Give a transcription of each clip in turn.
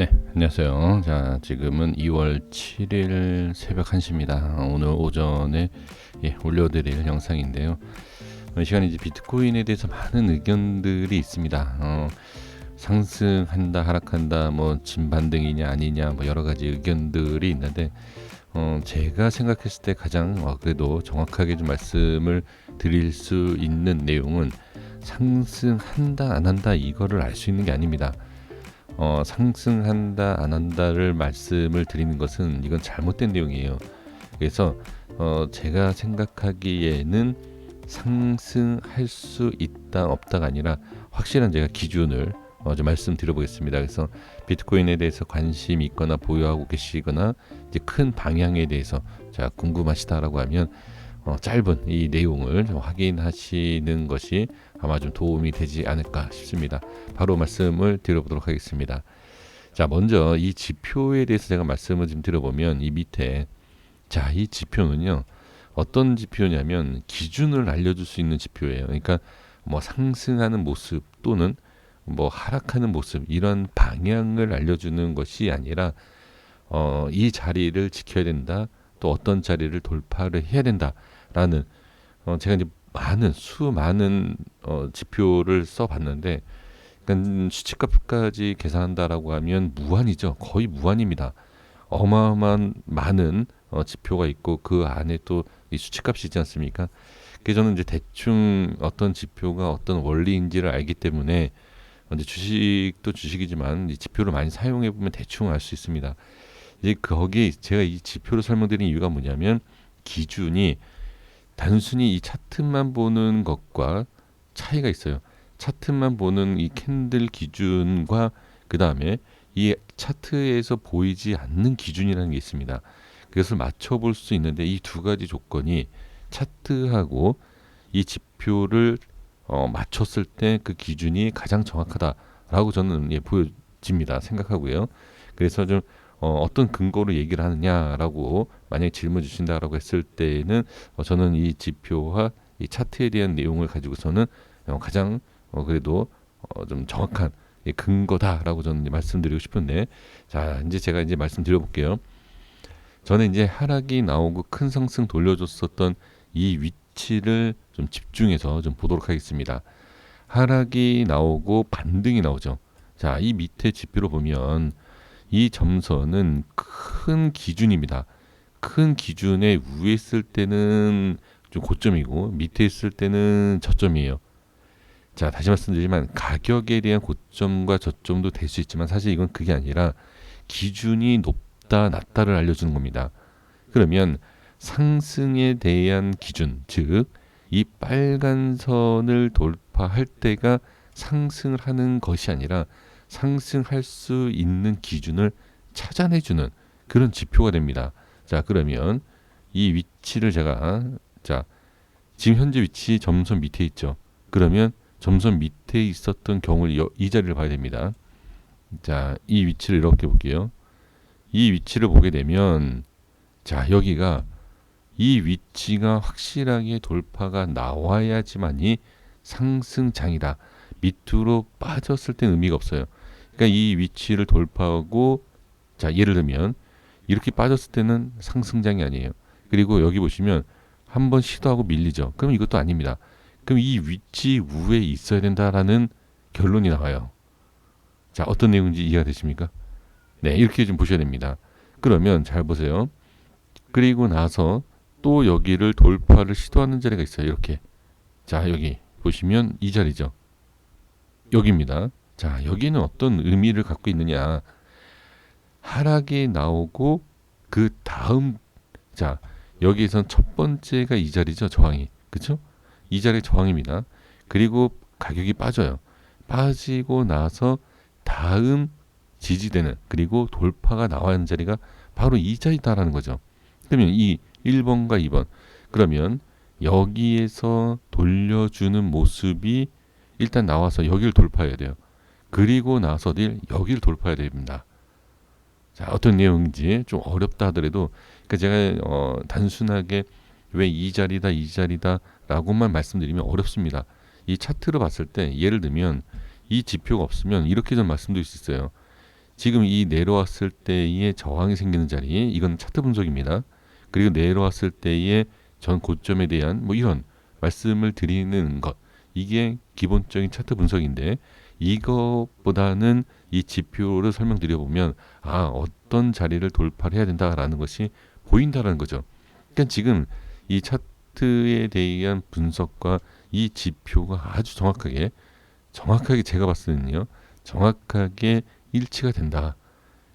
네, 안녕하세요. 자, 지금은 2월 7일 새벽 1시입니다. 오늘 오전에 올려드릴 영상인데요. 이 시간에 이제 비트코인에 대해서 많은 의견들이 있습니다. 상승한다, 하락한다, 뭐 진반등이냐 아니냐, 뭐 여러 가지 의견들이 있는데, 제가 생각했을 때 가장 그래도 정확하게 좀 말씀을 드릴 수 있는 내용은 상승한다, 안 한다 이거를 알 수 있는 게 아닙니다. 상승한다 안 한다를 말씀을 드리는 것은 이건 잘못된 내용이에요. 그래서 제가 생각하기에는 상승할 수 있다 없다가 아니라 확실한 제가 기준을 좀 말씀드려 보겠습니다. 그래서 비트코인에 대해서 관심이 있거나 보유하고 계시거나 이제 큰 방향에 대해서 자 궁금하시다라고 하면 짧은 이 내용을 좀 확인하시는 것이 아마 좀 도움이 되지 않을까 싶습니다. 바로 말씀을 드려보도록 하겠습니다. 자, 먼저 이 지표에 대해서 제가 말씀을 좀 드려보면 이 밑에 자, 이 지표는요 어떤 지표냐면 기준을 알려줄 수 있는 지표예요. 그러니까 뭐 상승하는 모습 또는 뭐 하락하는 모습 이런 방향을 알려주는 것이 아니라 이 자리를 지켜야 된다. 또 어떤 자리를 돌파를 해야 된다라는 제가 이제 수많은 지표를 써봤는데 그러니까 수치값까지 계산한다라고 하면 무한이죠. 거의 무한입니다. 어마어마한 많은 지표가 있고 그 안에 또 이 수치값이 있지 않습니까? 그래서 저는 이제 대충 어떤 지표가 어떤 원리인지를 알기 때문에 이제 주식도 주식이지만 이 지표를 많이 사용해 보면 대충 알 수 있습니다. 이제 거기 제가 이 지표를 설명드린 이유가 뭐냐면 기준이 단순히 이 차트만 보는 것과 차이가 있어요. 차트만 보는 이 캔들 기준과 그 다음에 이 차트에서 보이지 않는 기준이라는 게 있습니다. 그것을 맞춰볼 수 있는데 이 두 가지 조건이 차트하고 이 지표를 맞췄을 때 그 기준이 가장 정확하다라고 저는 보여집니다. 생각하고요. 그래서 좀 어떤 근거로 얘기를 하느냐라고 만약에 질문 주신다라고 했을 때는 저는 이 지표와 이 차트에 대한 내용을 가지고서는 가장 그래도 좀 정확한 근거다라고 저는 이제 말씀드리고 싶은데 자 이제 제가 이제 말씀드려볼게요. 저는 이제 하락이 나오고 큰 상승 돌려줬었던 이 위치를 좀 집중해서 좀 보도록 하겠습니다. 하락이 나오고 반등이 나오죠. 자, 이 밑에 지표로 보면 이 점선은 큰 기준입니다. 큰 기준에 위에 있을 때는 좀 고점이고 밑에 있을 때는 저점이에요. 자, 다시 말씀드리지만 가격에 대한 고점과 저점도 될 수 있지만 사실 이건 그게 아니라 기준이 높다 낮다를 알려주는 겁니다. 그러면 상승에 대한 기준, 즉 이 빨간 선을 돌파할 때가 상승을 하는 것이 아니라 상승할 수 있는 기준을 찾아내주는 그런 지표가 됩니다. 자, 그러면 이 위치를 제가 자 지금 현재 위치 점선 밑에 있죠. 그러면 점선 밑에 있었던 경우를 이 자리를 봐야 됩니다. 자, 이 위치를 이렇게 볼게요. 이 위치를 보게 되면 자, 여기가 이 위치가 확실하게 돌파가 나와야지만이 상승장이다. 밑으로 빠졌을 땐 의미가 없어요. 그러니까 이 위치를 돌파하고 자, 예를 들면 이렇게 빠졌을 때는 상승장이 아니에요. 그리고 여기 보시면 한번 시도하고 밀리죠. 그럼 이것도 아닙니다. 그럼 이 위치 위에 있어야 된다라는 결론이 나와요. 자, 어떤 내용인지 이해가 되십니까? 네, 이렇게 좀 보셔야 됩니다. 그러면 잘 보세요. 그리고 나서 또 여기를 돌파를 시도하는 자리가 있어요. 이렇게. 자, 여기 보시면 이 자리죠. 여기입니다. 자, 여기는 어떤 의미를 갖고 있느냐. 하락이 나오고 그 다음 자, 여기에선 첫 번째가 이 자리죠. 저항이. 그쵸? 이 자리 저항입니다. 그리고 가격이 빠져요. 빠지고 나서 다음 지지되는 그리고 돌파가 나와야 하는 자리가 바로 이 자리다라는 거죠. 그러면 이 1번과 2번 그러면 여기에서 돌려주는 모습이 일단 나와서 여기를 돌파해야 돼요. 그리고 나서 여기를 돌파해야 됩니다. 자, 어떤 내용인지 좀 어렵다 하더라도 그러니까 제가 단순하게 왜 이 자리다 이 자리다 라고만 말씀드리면 어렵습니다. 이 차트로 봤을 때 예를 들면 이 지표가 없으면 이렇게 좀 말씀드릴 수 있어요. 지금 이 내려왔을 때의 저항이 생기는 자리, 이건 차트 분석입니다. 그리고 내려왔을 때의 전 고점에 대한 뭐 이런 말씀을 드리는 것, 이게 기본적인 차트 분석인데, 이것보다는 이 지표를 설명드려보면 어떤 자리를 돌파를 해야 된다라는 것이 보인다라는 거죠. 그러니까 지금 이 차트에 대한 분석과 이 지표가 아주 정확하게 제가 봤을 때는요, 정확하게 일치가 된다.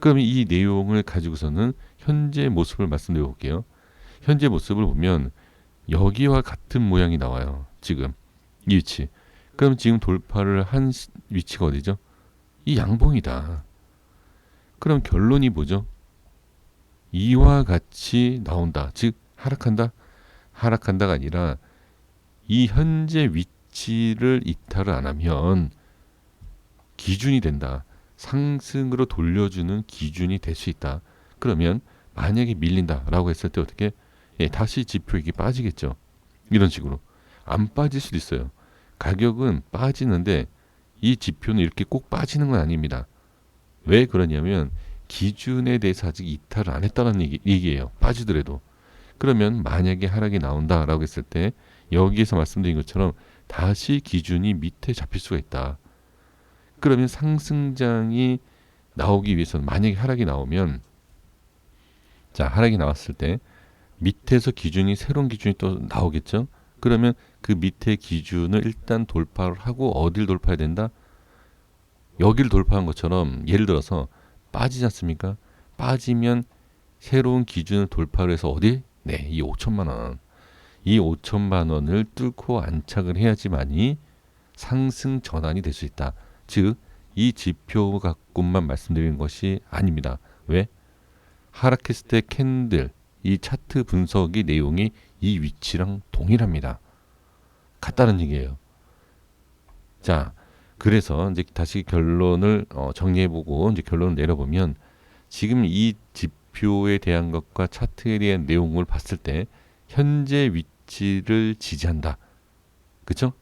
그럼 이 내용을 가지고서는 현재 모습을 말씀드려 볼게요. 현재 모습을 보면 여기와 같은 모양이 나와요. 지금 이 위치. 그럼 지금 돌파를 한 위치가 어디죠? 이 양봉이다. 그럼 결론이 뭐죠? 이와 같이 나온다. 즉 하락한다? 하락한다가 아니라 이 현재 위치를 이탈을 안 하면 기준이 된다. 상승으로 돌려주는 기준이 될 수 있다. 그러면 만약에 밀린다라고 했을 때 어떻게? 다시 지표액이 빠지겠죠. 이런 식으로. 안 빠질 수도 있어요. 가격은 빠지는데 이 지표는 이렇게 꼭 빠지는 건 아닙니다. 왜 그러냐면 기준에 대해서 아직 이탈을 안 했다는 얘기예요. 빠지더라도. 그러면 만약에 하락이 나온다라고 했을 때 여기에서 말씀드린 것처럼 다시 기준이 밑에 잡힐 수가 있다. 그러면 상승장이 나오기 위해서는 만약에 하락이 나오면, 자, 하락이 나왔을 때 밑에서 기준이 새로운 기준이 또 나오겠죠. 그러면 그 밑에 기준을 일단 돌파를 하고 어딜 돌파해야 된다? 여기를 돌파한 것처럼 예를 들어서 빠지지 않습니까? 빠지면 새로운 기준을 돌파를 해서 어디? 네, 이 5천만 원. 이 5천만 원을 뚫고 안착을 해야지만이 상승 전환이 될 수 있다. 즉, 이 지표 갖고만 말씀드리는 것이 아닙니다. 왜? 하락했을 때 캔들, 이 차트 분석의 내용이 이 위치랑 동일합니다. 같다는 얘기예요. 자, 그래서 이제 다시 결론을 정리해보고 이제 결론을 내려보면, 지금 이 지표에 대한 것과 차트에 대한 내용을 봤을 때 현재 위치를 지지한다. 그쵸?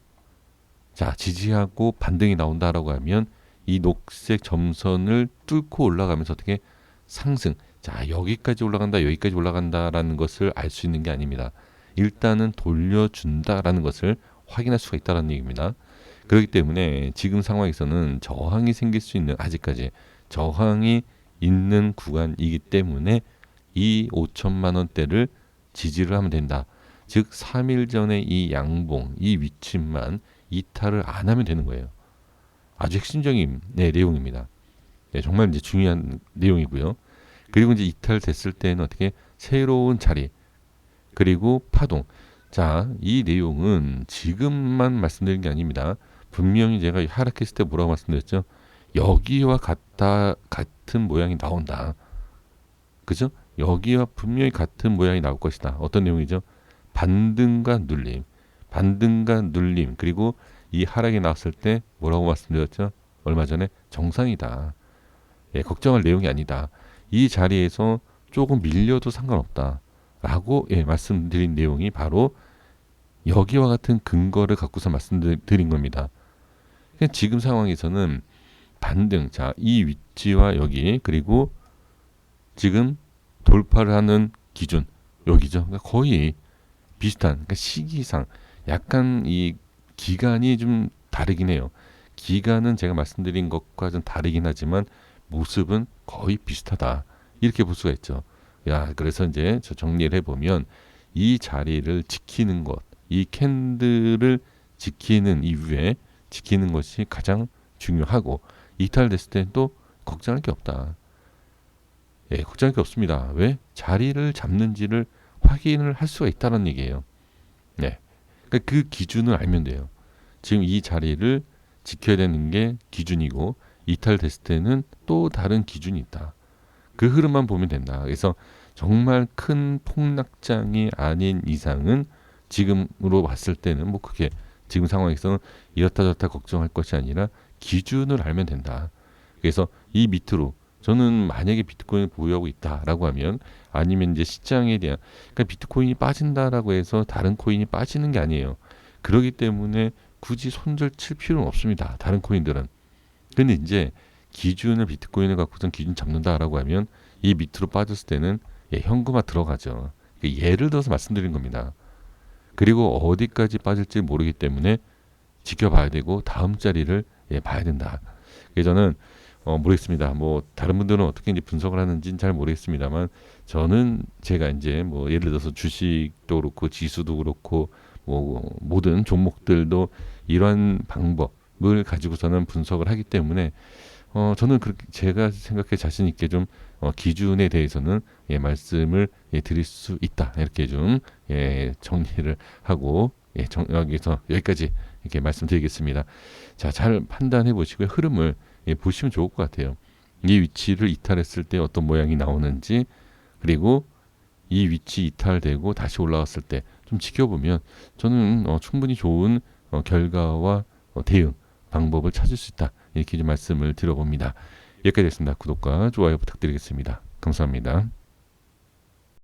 자, 지지하고 반등이 나온다라고 하면 이 녹색 점선을 뚫고 올라가면서 어떻게 상승. 자, 여기까지 올라간다, 여기까지 올라간다라는 것을 알 수 있는 게 아닙니다. 일단은 돌려준다라는 것을 확인할 수가 있다는 얘기입니다. 그렇기 때문에 지금 상황에서는 저항이 생길 수 있는, 아직까지 저항이 있는 구간이기 때문에 이 5천만 원대를 지지를 하면 된다. 즉 3일 전에 이 양봉, 이 위치만 이탈을 안 하면 되는 거예요. 아주 핵심적인 내용입니다. 정말 이제 중요한 내용이고요. 그리고 이제 이탈됐을 때는 어떻게 새로운 자리, 그리고 파동. 자, 이 내용은 지금만 말씀드린 게 아닙니다. 분명히 제가 하락했을 때 뭐라고 말씀드렸죠? 여기와 같은 모양이 나온다. 그죠? 여기와 분명히 같은 모양이 나올 것이다. 어떤 내용이죠? 반등과 눌림. 반등과 눌림. 그리고 이 하락이 나왔을 때 뭐라고 말씀드렸죠? 얼마 전에 정상이다. 걱정할 내용이 아니다. 이 자리에서 조금 밀려도 상관없다. 라고 말씀드린 내용이 바로 여기와 같은 근거를 갖고서 말씀드린 겁니다. 지금 상황에서는 반등, 자, 이 위치와 여기, 그리고 지금 돌파를 하는 기준, 여기죠. 그러니까 거의 비슷한, 그러니까 시기상 약간 이 기간이 좀 다르긴 해요. 기간은 제가 말씀드린 것과 좀 다르긴 하지만 모습은 거의 비슷하다. 이렇게 볼 수가 있죠. 그래서 이제 저 정리를 해보면 이 자리를 지키는 것, 이 캔들을 지키는 이후에 지키는 것이 가장 중요하고, 이탈됐을 때는 또 걱정할 게 없다. 걱정할 게 없습니다. 왜? 자리를 잡는지를 확인을 할 수가 있다는 얘기예요. 그러니까 그 기준을 알면 돼요. 지금 이 자리를 지켜야 되는 게 기준이고, 이탈됐을 때는 또 다른 기준이 있다. 그 흐름만 보면 된다. 그래서 정말 큰 폭락장이 아닌 이상은 지금으로 봤을 때는 뭐 그게 지금 상황에서는 이렇다 저렇다 걱정할 것이 아니라 기준을 알면 된다. 그래서 이 밑으로 저는 만약에 비트코인을 보유하고 있다라고 하면, 아니면 이제 시장에 대한, 그러니까 비트코인이 빠진다라고 해서 다른 코인이 빠지는 게 아니에요. 그렇기 때문에 굳이 손절 칠 필요는 없습니다. 다른 코인들은. 근데 이제 기준을 비트코인을 갖고선 기준 잡는다라고 하면 이 밑으로 빠졌을 때는 현금화 들어가죠. 예를 들어서 말씀드린 겁니다. 그리고 어디까지 빠질지 모르기 때문에 지켜봐야 되고 다음 자리를 봐야 된다. 그래서 저는 모르겠습니다. 뭐 다른 분들은 어떻게 이제 분석을 하는지는 잘 모르겠습니다만 저는 제가 이제 뭐 예를 들어서 주식도 그렇고 지수도 그렇고 뭐 모든 종목들도 이러한 방법을 가지고서는 분석을 하기 때문에 저는 그렇게 제가 생각해 자신 있게 좀 기준에 대해서는 말씀을 드릴 수 있다. 이렇게 좀 정리를 하고 여기서 여기까지 이렇게 말씀드리겠습니다. 자, 잘 판단해 보시고요. 흐름을 보시면 좋을 것 같아요. 이 위치를 이탈했을 때 어떤 모양이 나오는지, 그리고 이 위치 이탈되고 다시 올라왔을 때 좀 지켜보면 저는 충분히 좋은 결과와 대응 방법을 찾을 수 있다. 이렇게 좀 말씀을 드려봅니다. 여기까지 됐습니다. 구독과 좋아요 부탁드리겠습니다. 감사합니다.